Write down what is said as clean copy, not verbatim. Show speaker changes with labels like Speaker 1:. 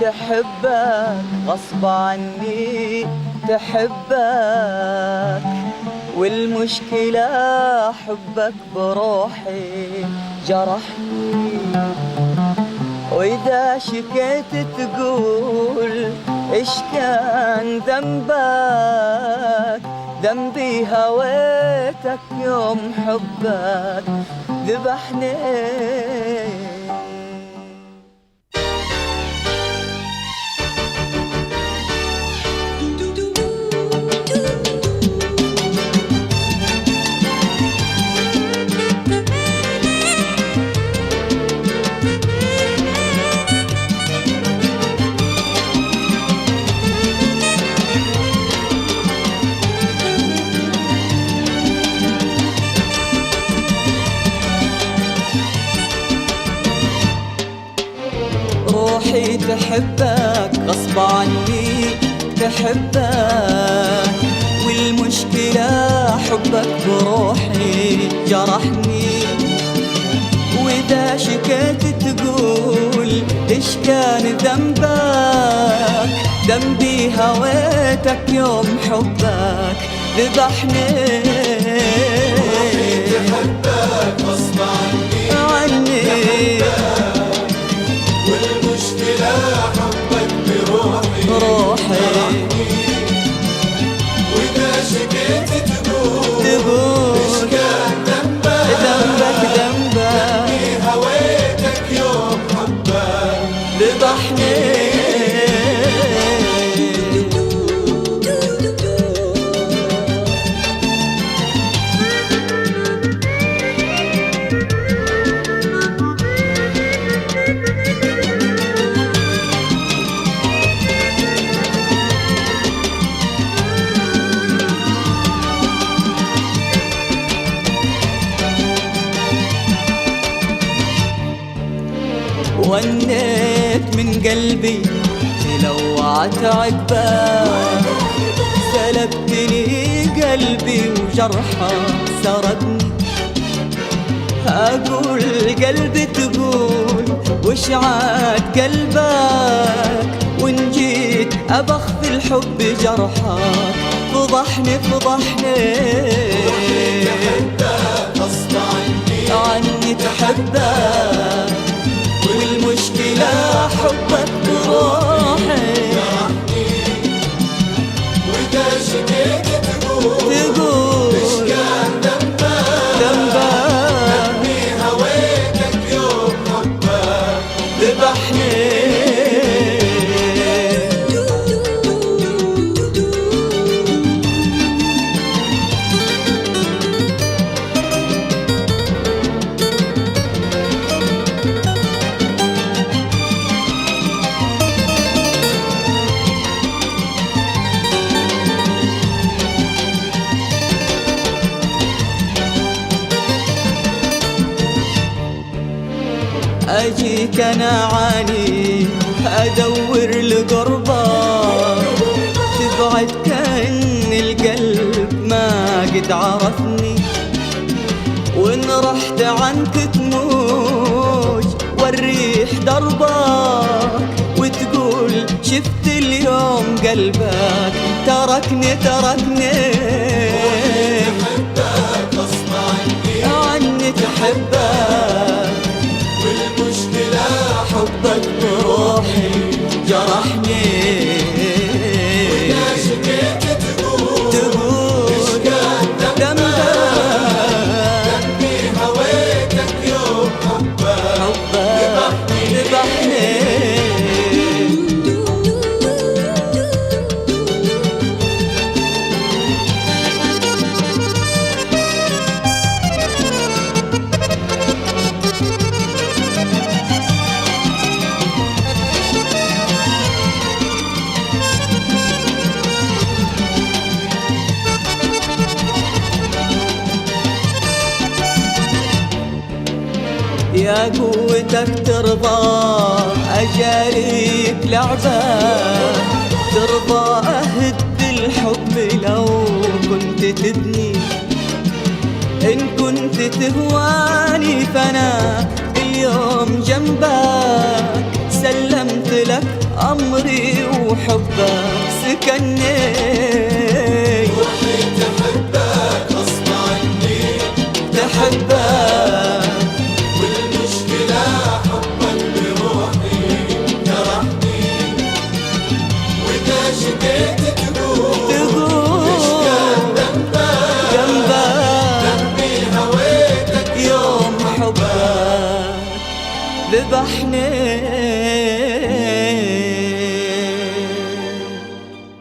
Speaker 1: تحبك غصب عني تحبك، والمشكلة حبك بروحي جرحني. وإذا شكيت تقول إيش كان ذنبك، ذنبي هويتك يوم حبك ذبحني. روحي تحبك غصب عني تحبك، والمشكلة حبك بروحي جرحني. وإذا شكيت تقول إيش كان ذنبك، ذنبي هويتك يوم حبك ذبحني.
Speaker 2: روحي تحبك غصب عني والمشكلة حبك بروحي. وإذا شكيت تقول إيش كان ذنبك، ذنبي هويتك يوم حبك
Speaker 1: ذبحني. ونيت من قلبي تلوعت عقبك، سلبتني قلبي وجرحه سرقني. أقول قلبي تقول وش عاد قلبك، وإن جيت أبخ الحب جرحك فضحني فضحني.
Speaker 2: تحبك غصب
Speaker 1: عني تحبك، والمشكلة حبك بروحي.
Speaker 2: وإذا شكيت تقول إيش كان ذنبك، ذنبي هويتك يوم حبك
Speaker 1: ذبحني. أجيك أنا عاني أدور لقربك، تبعد كأن القلب ما قد عرفني. وإن رحت عنك تموج والريح دربك، وتقول شفت اليوم قلبك تركني تركني.
Speaker 2: تحبك غصب
Speaker 1: عني تحبك،
Speaker 2: والمشكلة
Speaker 1: حبك بروحي جرحني.
Speaker 2: وإذا شكيت تقول إيش كان
Speaker 1: ذنبك،
Speaker 2: ذنبي هويتك يوم حبك
Speaker 1: ذبحني. يا قوتك ترضى أجاريك لعبة، ترضى أهد الحب لو كنت تدني. إن كنت تهواني فأنا اليوم جنبك، سلمت لك أمري وحبك سكني.
Speaker 2: روحي تحبك غصب عني،
Speaker 1: تحبك
Speaker 2: والمشكلة حبك بروحي جرحني. وإذا شكيت تقول إيش كان ذنبك، ذنبي هويتك
Speaker 1: يوم حبك ذبحني.